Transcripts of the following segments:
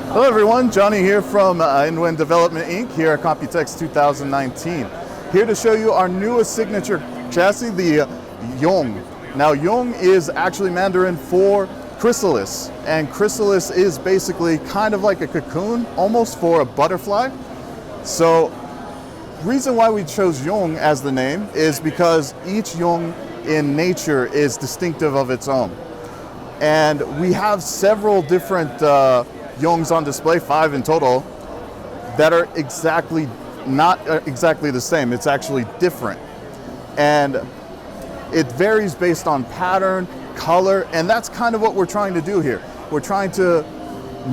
Hello everyone, Johnny here from InWin Development Inc. here at Computex 2019. Here to show you our newest signature chassis, the Yong. Now Yong is actually Mandarin for chrysalis, and chrysalis is basically kind of like a cocoon, almost for a butterfly. So reason why we chose Yong as the name is because each Yong in nature is distinctive of its own. And we have several different Yongs on display, 5 in total, that are not exactly the same. It's actually different. And it varies based on pattern, color, and that's kind of what we're trying to do here. We're trying to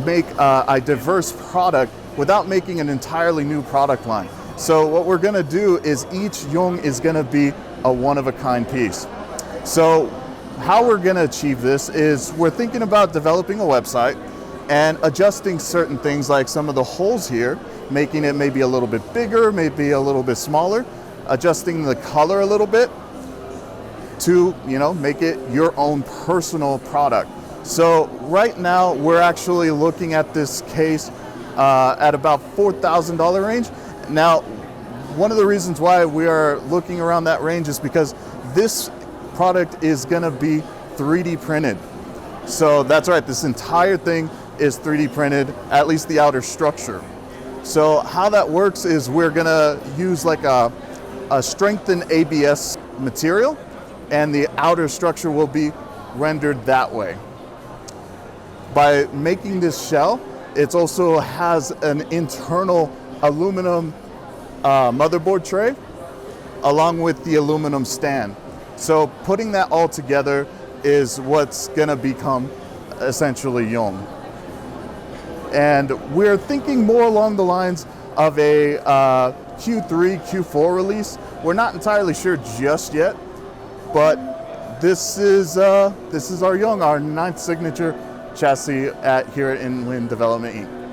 make a diverse product without making an entirely new product line. So what we're gonna do is each Yong is gonna be a one-of-a-kind piece. So how we're gonna achieve this is we're thinking about developing a website and adjusting certain things like some of the holes here, making it maybe a little bit bigger, maybe a little bit smaller, adjusting the color a little bit to, make it your own personal product. So right now we're actually looking at this case at about $4,000 range. Now, one of the reasons why we are looking around that range is because this product is gonna be 3D printed. So that's right, this entire thing is 3D printed, at least the outer structure. So how that works is we're gonna use like a strengthened ABS material, and the outer structure will be rendered that way. By making this shell, it also has an internal aluminum motherboard tray, along with the aluminum stand. So putting that all together is what's gonna become essentially Yong. And we're thinking more along the lines of a Q3, Q4 release. We're not entirely sure just yet, but this is our Yong, our 9th signature chassis here at InWin Development Inc.